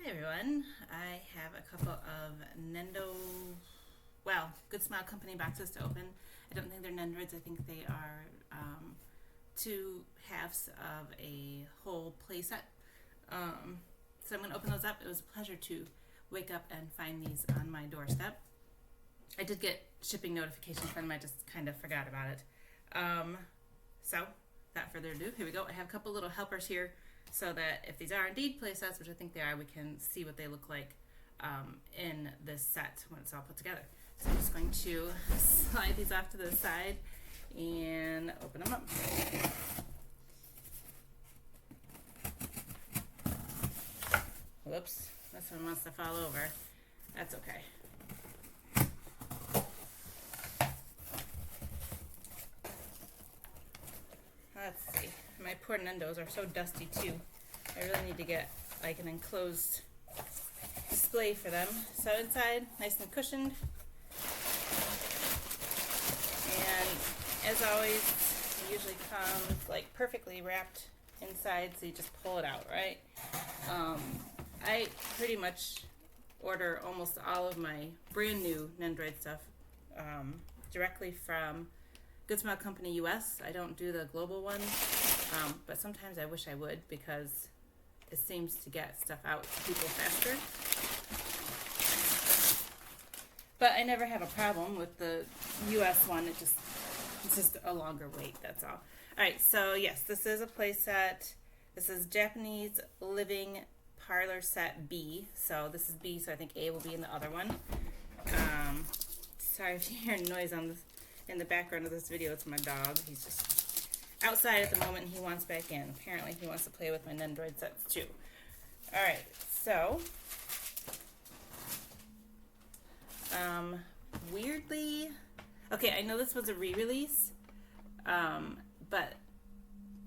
Hi everyone, I have a couple of GoodSmile Company boxes to open. I don't think they're Nundroids, I think they are two halves of a whole playset. So I'm going to open those up. It was a pleasure to wake up and find these on my doorstep. I did get shipping notifications from them, I just kind of forgot about it. So, without further ado, here we go. I have a couple little helpers here, so that if these are indeed playsets, which I think they are, we can see what they look like in this set when it's all put together. So I'm just going to slide these off to the side and open them up. Whoops, this one wants to fall over. That's okay. Let's see. My poor Nendos are so dusty too. I really need to get like an enclosed display for them. So inside, nice and cushioned. And as always, it usually comes like perfectly wrapped inside, so you just pull it out, right? I pretty much order almost all of my brand new Nundroid stuff directly from GoodSmile Company US. I don't do the global one, but sometimes I wish I would, because it seems to get stuff out to people faster. But I never have a problem with the US one. It's just a longer wait, that's all. Alright, so yes, this is a play set. This is Japanese Living Parlor Set B. So this is B, so I think A will be in the other one. Sorry if you hear noise on this. In the background of this video, it's my dog. He's just outside at the moment and he wants back in. Apparently he wants to play with my Nundroid sets too. Alright, so weirdly, okay, I know this was a re-release, but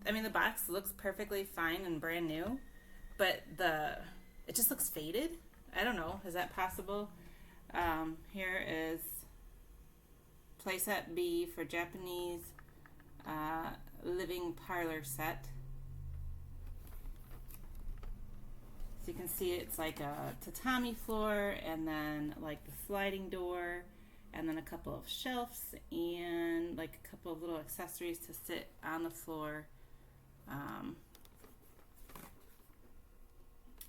I mean the box looks perfectly fine and brand new, but it just looks faded. I don't know, is that possible? Here is Playset B for Japanese Living Parlor Set. So you can see it's like a tatami floor, and then like the sliding door, and then a couple of shelves, and like a couple of little accessories to sit on the floor.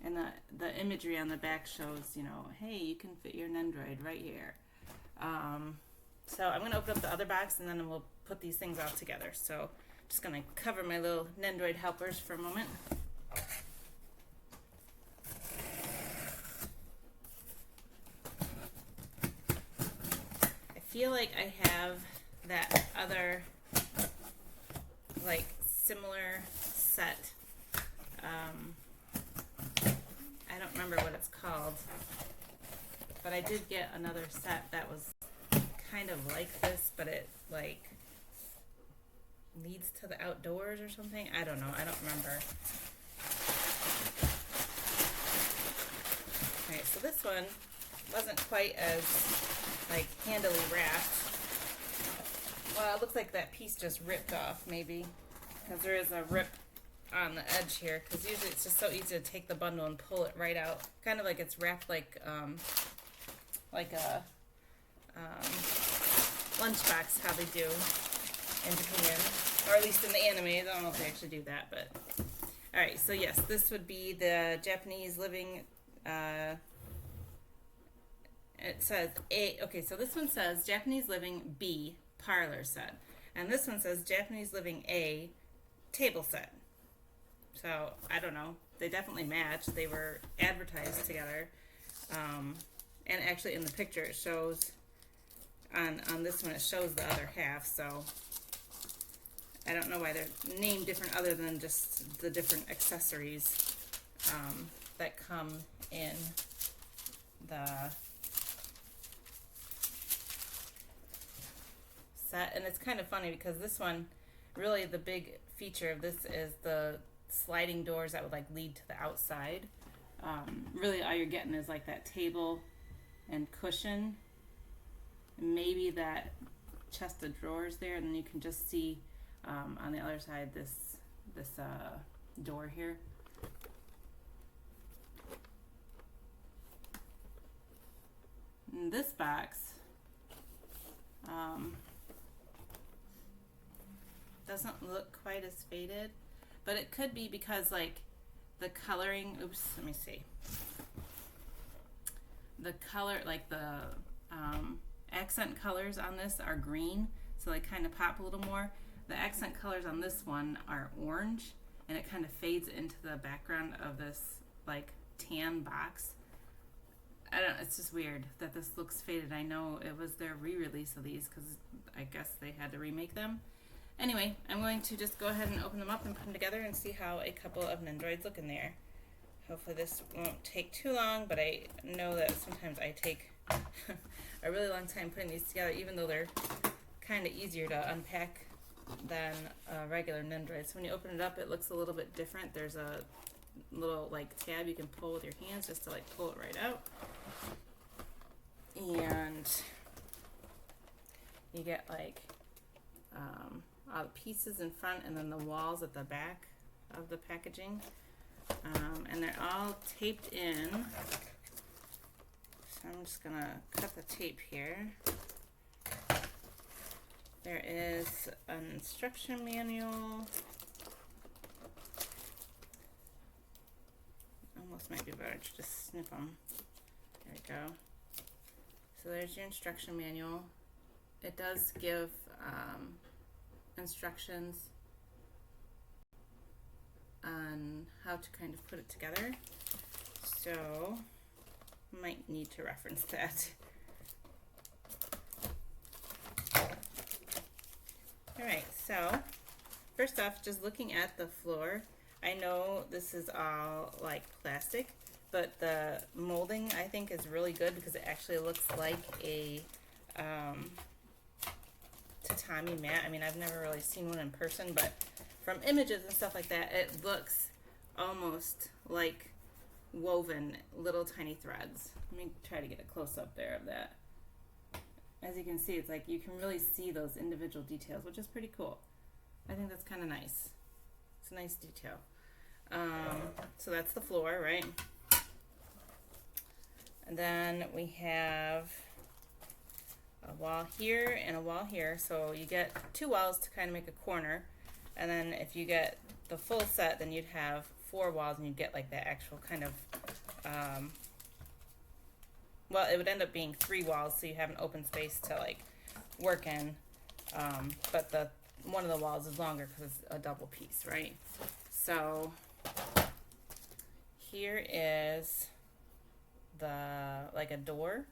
And the imagery on the back shows, you know, hey, you can fit your Nundroid right here. So I'm going to open up the other box and then we'll put these things all together. So just going to cover my little Nundroid helpers for a moment. I feel like I have that other like similar set. I don't remember what it's called, but I did get another set that was kind of like this, but it like leads to the outdoors or something. I don't know. I don't remember. Okay, so this one wasn't quite as like handily wrapped. Well, it looks like that piece just ripped off, maybe, because there is a rip on the edge here, because usually it's just so easy to take the bundle and pull it right out, kind of like it's wrapped like a lunchbox, how they do in Japan, or at least in the animes. I don't know if they actually do that, but alright, so yes, this would be the Japanese Living it says A. Okay, so this one says Japanese Living B Parlor Set, and this one says Japanese Living A Table Set. So I don't know, they definitely match. They were advertised together, and actually in the picture it shows on this one, it shows the other half, so I don't know why they're named different other than just the different accessories that come in the set. And it's kind of funny because this one, really the big feature of this is the sliding doors that would like lead to the outside. Really all you're getting is like that table and cushion, maybe that chest of drawers there, and then you can just see on the other side this door here. in this box doesn't look quite as faded, but it could be because like the coloring, oops, let me see. The color, like the accent colors on this are green, so they kind of pop a little more. The accent colors on this one are orange, and it kind of fades into the background of this like tan box. I don't know, it's just weird that this looks faded. I know it was their re-release of these because I guess they had to remake them. Anyway, I'm going to just go ahead and open them up and put them together and see how a couple of Nundroids look in there. Hopefully this won't take too long, but I know that sometimes I take a really long time putting these together, even though they're kind of easier to unpack than a regular Nundroid. So when you open it up, it looks a little bit different. There's a little like tab you can pull with your hands just to like pull it right out. And you get like all the pieces in front and then the walls at the back of the packaging. And they're all taped in. So I'm just gonna cut the tape here. There is an instruction manual. Almost might be better to just snip them. There we go. So there's your instruction manual. It does give instructions on how to kind of put it together. So might need to reference that. Alright, so first off, just looking at the floor, I know this is all like plastic, but the molding I think is really good because it actually looks like a tatami mat. I mean, I've never really seen one in person, but from images and stuff like that, it looks almost like woven little tiny threads. Let me try to get a close-up there of that. As you can see, it's like you can really see those individual details, which is pretty cool. I think that's kind of nice. It's a nice detail. So that's the floor, right? And then we have a wall here and a wall here. So you get two walls to kind of make a corner. And then if you get the full set, then you'd have 4 walls and you'd get like that actual kind of, well, it would end up being 3 walls, so you have an open space to like work in. But one of the walls is longer because it's a double piece, right? So here is like a door.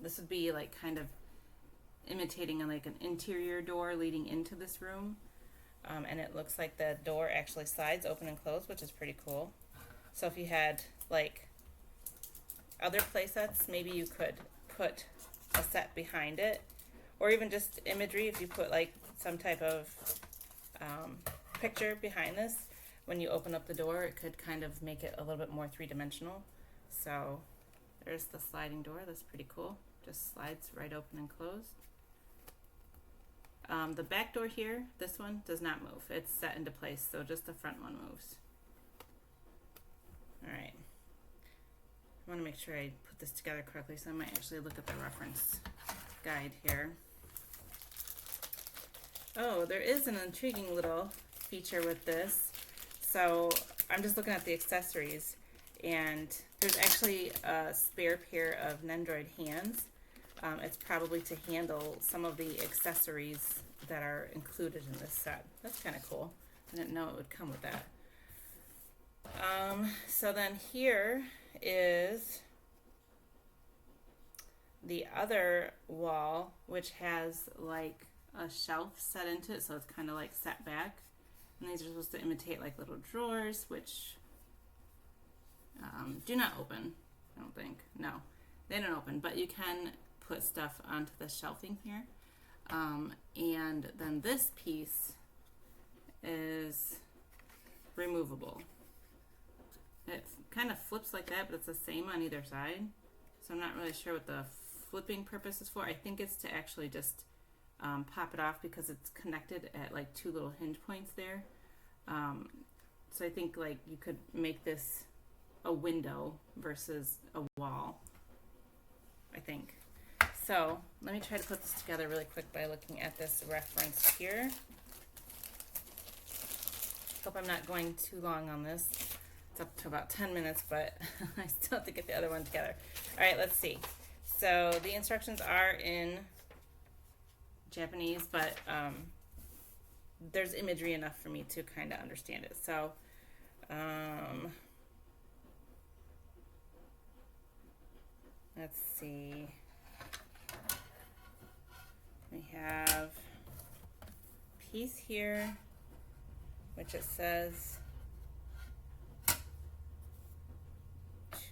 This would be like kind of imitating like an interior door leading into this room. And it looks like the door actually slides open and close, which is pretty cool. So if you had like other play sets, maybe you could put a set behind it, or even just imagery. If you put like some type of picture behind this, when you open up the door, it could kind of make it a little bit more three-dimensional. So there's the sliding door. That's pretty cool. Just slides right open and closed. The back door here, this one does not move. It's set into place, so just the front one moves. Alright. I want to make sure I put this together correctly, so I might actually look at the reference guide here. Oh, there is an intriguing little feature with this. So I'm just looking at the accessories, and there's actually a spare pair of Nundroid hands. It's probably to handle some of the accessories that are included in this set. That's kind of cool. I didn't know it would come with that. So then here is the other wall, which has like a shelf set into it, so it's kind of like set back. And these are supposed to imitate like little drawers, which do not open, I don't think. No, they don't open, but you can put stuff onto the shelving here. And then this piece is removable. It kind of flips like that, but it's the same on either side. So I'm not really sure what the flipping purpose is for. I think it's to actually just pop it off because it's connected at like 2 little hinge points there. So I think like you could make this a window versus a wall, I think. so let me try to put this together really quick by looking at this reference here. Hope I'm not going too long on this. It's up to about 10 minutes, but I still have to get the other one together. All right, let's see. So the instructions are in Japanese, but there's imagery enough for me to kind of understand it. So let's see. We have a piece here, which it says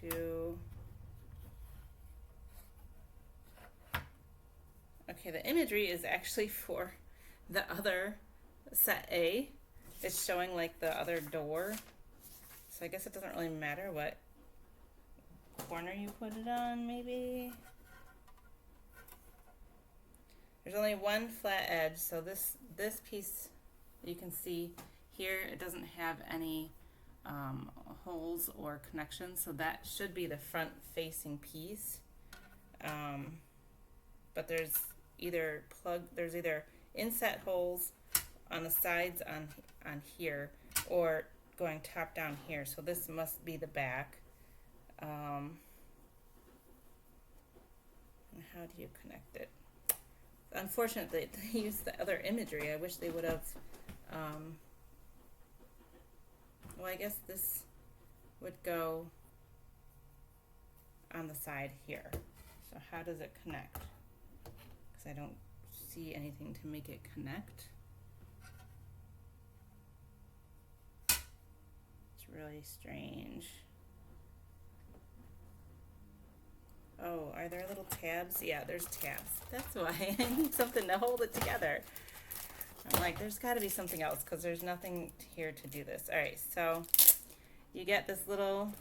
to, okay, the imagery is actually for the other set A. It's showing like the other door. So I guess it doesn't really matter what corner you put it on, maybe. There's only one flat edge, so this piece you can see here, it doesn't have any holes or connections, so that should be the front facing piece. But there's either inset holes on the sides on here, or going top down here, so this must be the back. And how do you connect it? Unfortunately, they used the other imagery. I wish they would have. Well, I guess this would go on the side here. So how does it connect? Because I don't see anything to make it connect. It's really strange. Oh, are there little tabs? Yeah, there's tabs. That's why I need something to hold it together. I'm like, there's got to be something else because there's nothing here to do this. All right, so you get this little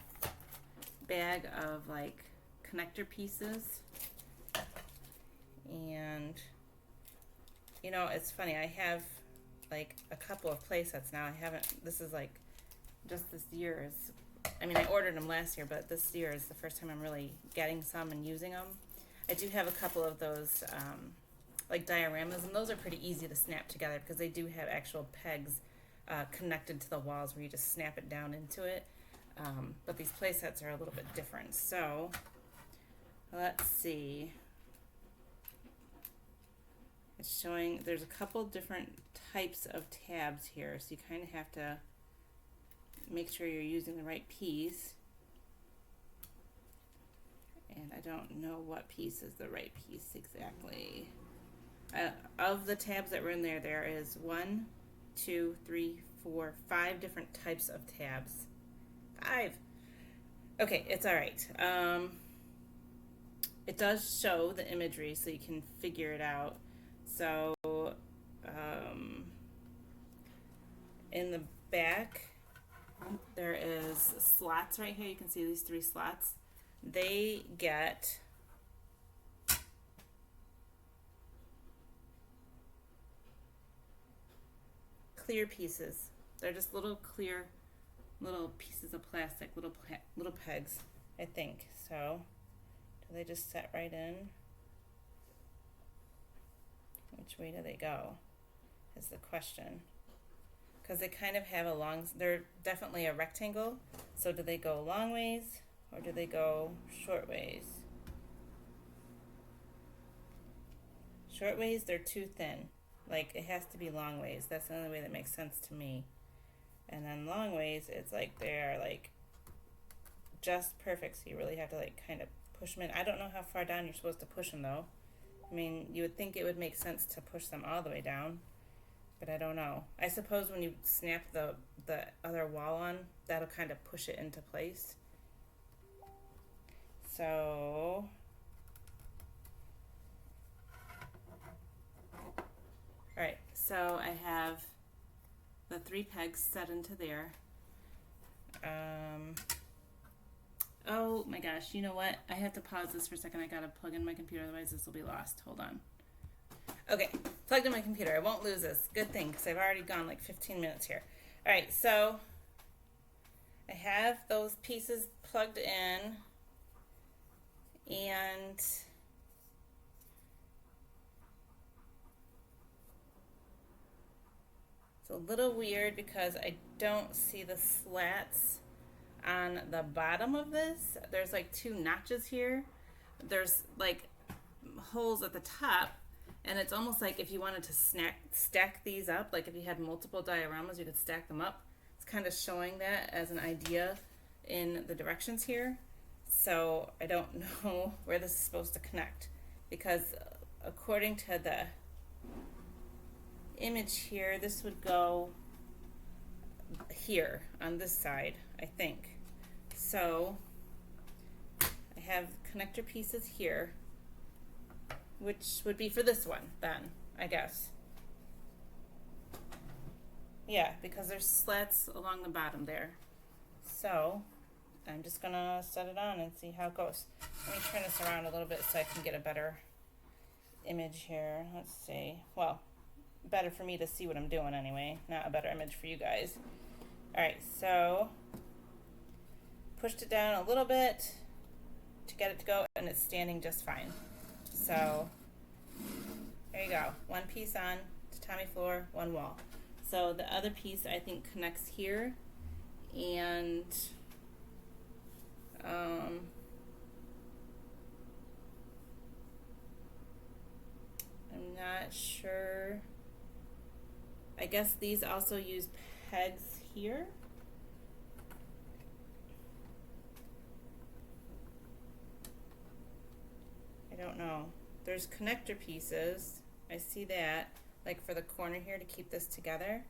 bag of like connector pieces. And, you know, it's funny. I have like a couple of play sets now. This is like just this year is, I mean, I ordered them last year, but this year is the first time I'm really getting some and using them. I do have a couple of those like dioramas, and those are pretty easy to snap together because they do have actual pegs connected to the walls where you just snap it down into it. But these play sets are a little bit different. So let's see. It's showing there's a couple different types of tabs here, so you kind of have to make sure you're using the right piece. And I don't know what piece is the right piece exactly. Of the tabs that were in there, there is 1, 2, 3, 4, 5 different types of tabs. 5. Okay, it's all right. It does show the imagery, so you can figure it out. So in the back, there is slots right here. You can see these 3 slots. They get clear pieces. They're just little clear little pieces of plastic, little pegs, I think. So do they just set right in? Which way do they go is the question. Because they kind of have they're definitely a rectangle. So do they go long ways or do they go short ways? Short ways, they're too thin. Like, it has to be long ways. That's the only way that makes sense to me. And then long ways, it's like they're like just perfect. So you really have to like kind of push them in. I don't know how far down you're supposed to push them though. I mean, you would think it would make sense to push them all the way down, but I don't know. I suppose when you snap the other wall on, that'll kind of push it into place. So all right, so I have the 3 pegs set into there. Oh my gosh, you know what? I have to pause this for a second. I gotta plug in my computer, otherwise this will be lost. Hold on. Okay, plugged in my computer. I won't lose this. Good thing, because I've already gone like 15 minutes here. All right, so I have those pieces plugged in, and a little weird because I don't see the slats on the bottom of this. There's like two notches here. There's like holes at the top, and it's almost like if you wanted to stack these up, like if you had multiple dioramas, you could stack them up. It's kind of showing that as an idea in the directions here. So I don't know where this is supposed to connect, because according to the image here, this would go here on this side, I think. So I have connector pieces here, which would be for this one then, I guess. Yeah, because there's slats along the bottom there. So I'm just gonna set it on and see how it goes. Let me turn this around a little bit so I can get a better image here. Let's see. Well, better for me to see what I'm doing anyway, not a better image for you guys. Alright, so pushed it down a little bit to get it to go, and it's standing just fine. So there you go. One piece on tatami floor, one wall. So the other piece I think connects here, and I'm not sure. I guess these also use pegs here. I don't know. There's connector pieces. I see that, like for the corner here to keep this together.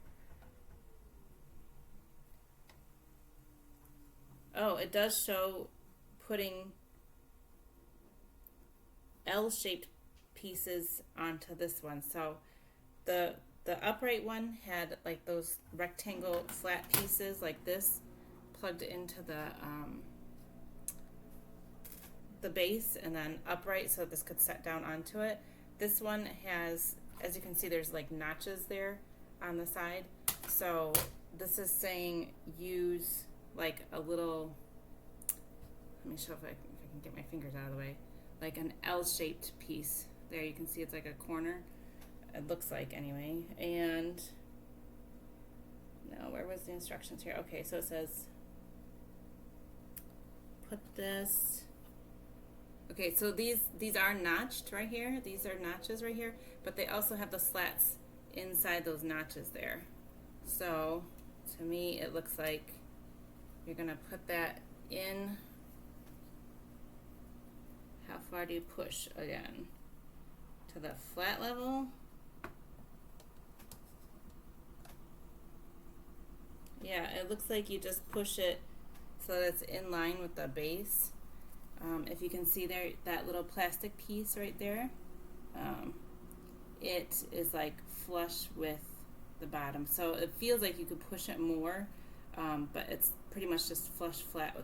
Oh, it does show putting L-shaped pieces onto this one. So the upright one had like those rectangle flat pieces like this plugged into the base, and then upright so this could set down onto it. This one has, as you can see, there's like notches there on the side. So this is saying use like a little, let me show if I can get my fingers out of the way, like an L-shaped piece. There you can see it's like a corner. It looks like anyway. And no, where was the instructions here? Okay, so it says put this. Okay, so these are notched right here. These are notches right here, but they also have the slats inside those notches there. So to me, it looks like you're gonna put that in. How far do you push again? To the flat level? Yeah, it looks like you just push it so that it's in line with the base. If you can see there, that little plastic piece right there, it is like flush with the bottom. So it feels like you could push it more, but it's pretty much just flush flat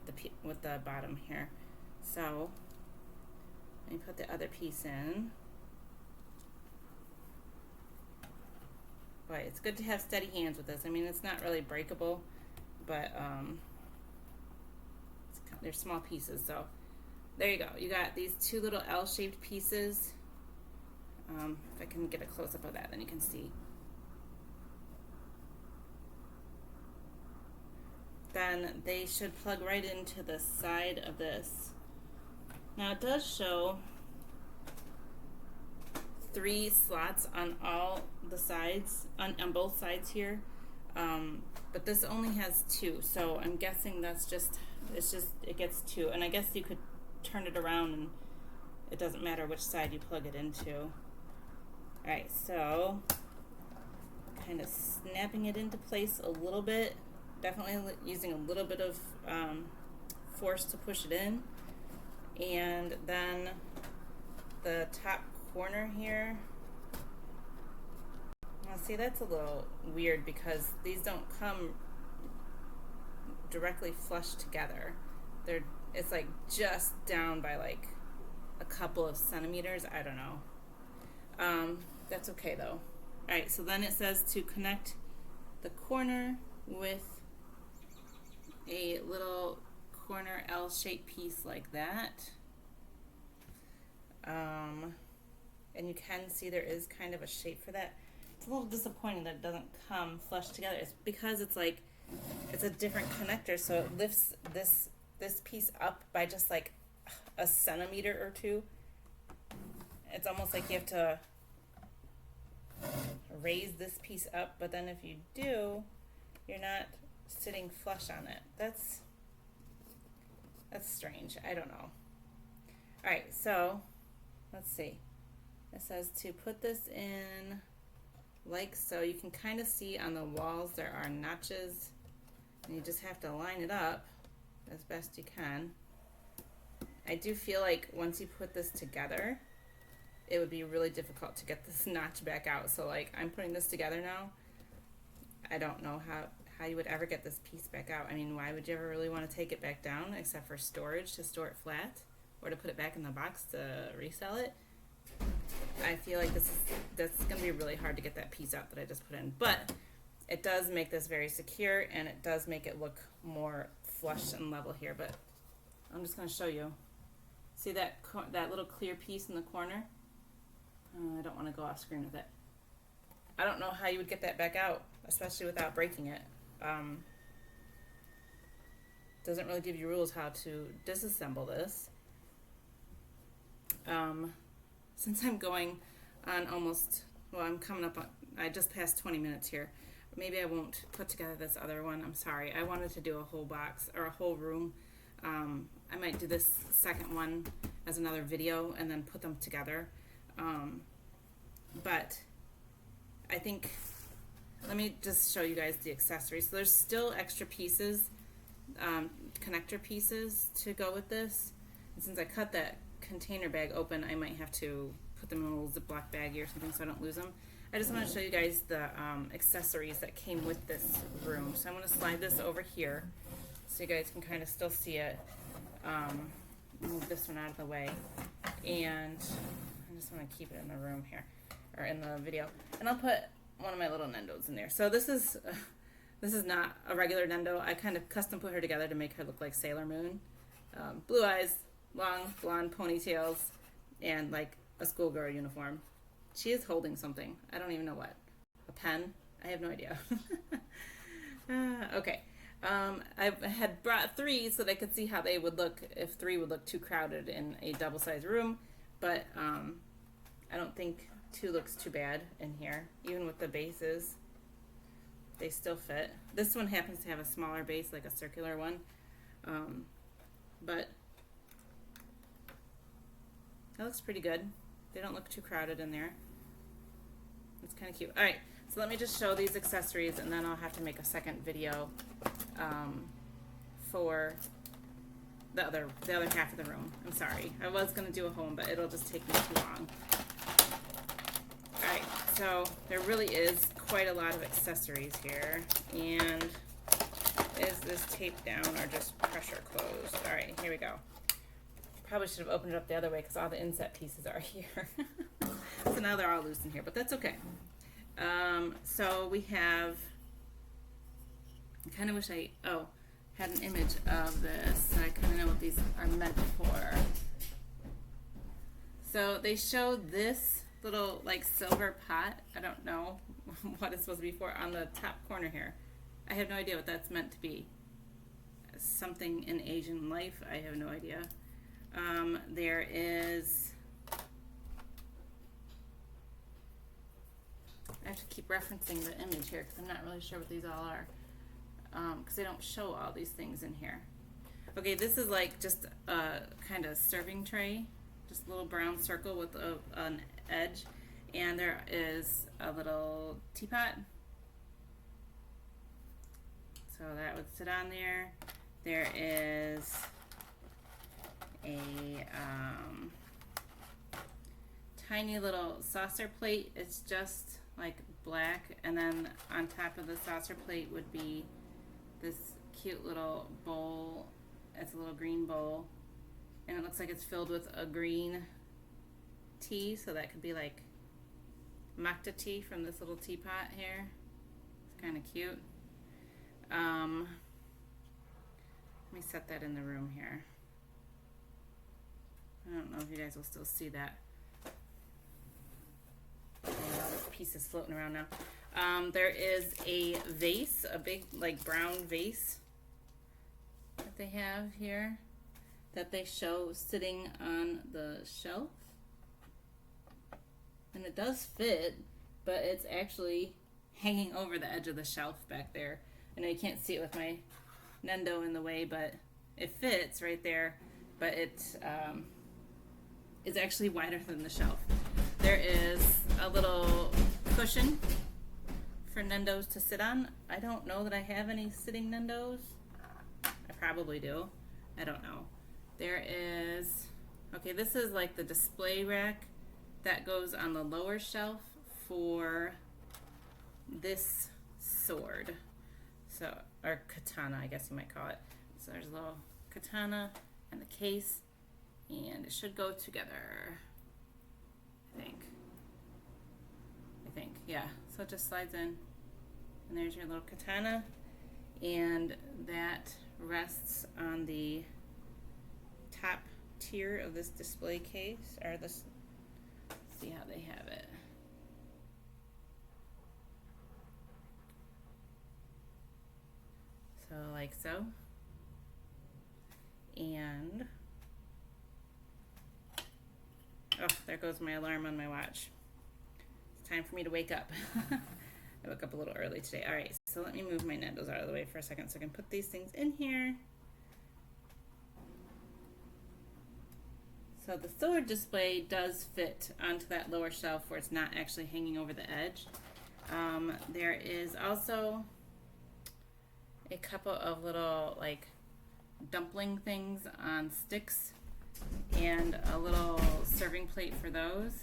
with the bottom here. So let me put the other piece in. Boy, it's good to have steady hands with this. I mean, it's not really breakable, but they're small pieces. So there you go. You got these two little L-shaped pieces. If I can get a close-up of that, then you can see. Then they should plug right into the side of this. Now it does show 3 slots on all the sides, on both sides here, but this only has 2, so I'm guessing that's just, it gets 2, and I guess you could turn it around and it doesn't matter which side you plug it into. Alright, so kind of snapping it into place a little bit, definitely using a little bit of force to push it in, and then the top corner here. Now see, that's a little weird because these don't come directly flush together. It's like just down by like a couple of centimeters. I don't know. That's okay though. Alright, so then it says to connect the corner with a little corner L-shaped piece like that. And you can see there is kind of a shape for that. it's a little disappointing that it doesn't come flush together. It's because it's like, it's a different connector, so it lifts this piece up by just like a centimeter or two. It's almost like you have to raise this piece up, but then if you do, you're not sitting flush on it. That's strange. I don't know. Alright, so let's see. It says to put this in like so. You can kind of see on the walls there are notches, and you just have to line it up as best you can. I do feel like once you put this together, it would be really difficult to get this notch back out. So like, I'm putting this together now. I don't know how you would ever get this piece back out. I mean, why would you ever really want to take it back down except for storage, to store it flat, or to put it back in the box to resell it? I feel like that's going to be really hard to get that piece out that I just put in. But it does make this very secure, and it does make it look more flush and level here. But I'm just going to show you. See that little clear piece in the corner? I don't want to go off screen with it. I don't know how you would get that back out, especially without breaking it. Doesn't really give you rules how to disassemble this. Since I'm going on almost, well, I'm coming up on, I just passed 20 minutes here. Maybe I won't put together this other one. I'm sorry. I wanted to do a whole box or a whole room. I might do this second one as another video and then put them together. But I think, let me just show you guys the accessories. So there's still extra pieces, connector pieces to go with this. And since I cut that container bag open, I might have to put them in a little Ziploc baggie or something so I don't lose them. I just want to show you guys the accessories that came with this room. So I'm going to slide this over here so you guys can kind of still see it. Move this one out of the way, and I just want to keep it in the room here, or in the video. And I'll put one of my little Nendos in there. So this is not a regular Nendo. I kind of custom put her together to make her look like Sailor Moon. Blue eyes, long blonde ponytails, and like a schoolgirl uniform. She is holding something. I don't even know what. A pen? I have no idea. Okay. I had brought 3 so that I could see how they would look if 3 would look too crowded in a double-sized room, but I don't think 2 looks too bad in here. Even with the bases, they still fit. This one happens to have a smaller base, like a circular one, but that looks pretty good. They don't look too crowded in there. It's kind of cute. Alright, so let me just show these accessories, and then I'll have to make a second video for the other half of the room. I'm sorry. I was going to do a home, but it'll just take me too long. Alright, so there really is quite a lot of accessories here. And is this taped down or just pressure closed? Alright, here we go. Probably should have opened it up the other way because all the inset pieces are here. So now they're all loose in here, but that's okay. So we have, I kind of wish I had an image of this so I kind of know what these are meant for. So they showed this little like silver pot, I don't know what it's supposed to be for, on the top corner here. I have no idea what that's meant to be. Something in Asian life, I have no idea. There is, I have to keep referencing the image here because I'm not really sure what these all are, because they don't show all these things in here. Okay, this is like just a kind of serving tray, just a little brown circle with an edge, and there is a little teapot, so that would sit on there. There is a tiny little saucer plate. It's just like black, and then on top of the saucer plate would be this cute little bowl. It's a little green bowl, and it looks like it's filled with a green tea, so that could be like matcha tea from this little teapot here. It's kind of cute. Let me set that in the room here. I don't know if you guys will still see that. pieces floating around now. There is a vase, a big like brown vase that they have here that they show sitting on the shelf. And it does fit, but it's actually hanging over the edge of the shelf back there. I know you can't see it with my Nendo in the way, but it fits right there, but it is actually wider than the shelf. There is a little cushion for Nendos to sit on. I don't know that I have any sitting Nendos. I probably do. I don't know. There is, okay, this is like the display rack that goes on the lower shelf for this sword. So, or katana, I guess you might call it. So there's a little katana and the case, and it should go together, I think, yeah. So it just slides in, and there's your little katana, and that rests on the top tier of this display case, or this, see how they have it. So like so. And oh, there goes my alarm on my watch. It's time for me to wake up. I woke up a little early today. All right, so let me move my Nendos out of the way for a second so I can put these things in here. So the sword display does fit onto that lower shelf where it's not actually hanging over the edge. There is also a couple of little like dumpling things on sticks and a little serving plate for those.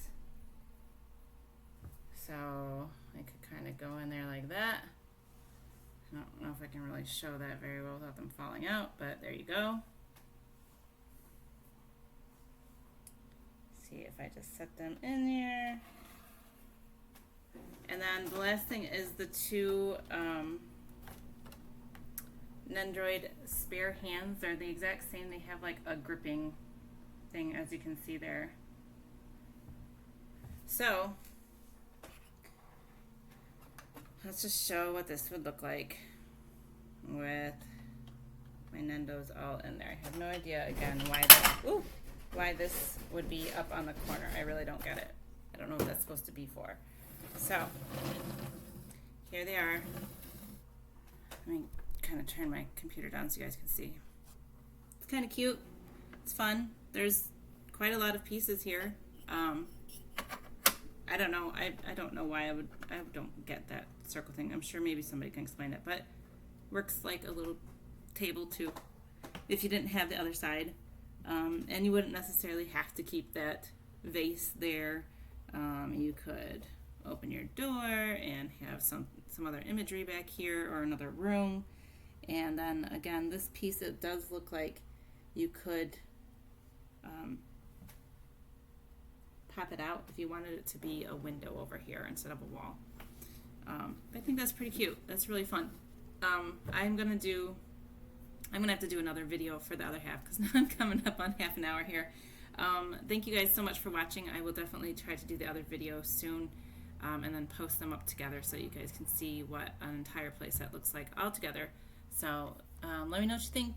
So I could kind of go in there like that. I don't know if I can really show that very well without them falling out, but there you go. See if I just set them in here. And then the last thing is the two Nundroid spare hands. They're the exact same. They have like a gripping thing, as you can see there. So let's just show what this would look like with my Nendos all in there. I have no idea again why this would be up on the corner. I really don't get it. I don't know what that's supposed to be for. So here they are. Let me kind of turn my computer down so you guys can see. It's kind of cute. It's fun. There's quite a lot of pieces here. I don't know. I don't know why I don't get that circle thing. I'm sure maybe somebody can explain it, but works like a little table too if you didn't have the other side. And you wouldn't necessarily have to keep that vase there. You could open your door and have some other imagery back here or another room. And then again, this piece, it does look like you could pop it out if you wanted it to be a window over here instead of a wall. I think that's pretty cute. That's really fun. I'm gonna have to do another video for the other half because now I'm coming up on half an hour here. Thank you guys so much for watching. I will definitely try to do the other video soon and then post them up together so you guys can see what an entire playset looks like all together. So let me know what you think.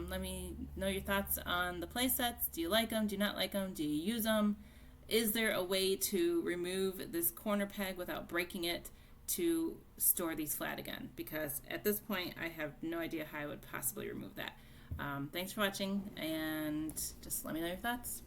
Let me know your thoughts on the playsets. Do you like them? Do you not like them? Do you use them? Is there a way to remove this corner peg without breaking it to store these flat again? Because at this point I have no idea how I would possibly remove that. Thanks for watching, and just let me know your thoughts.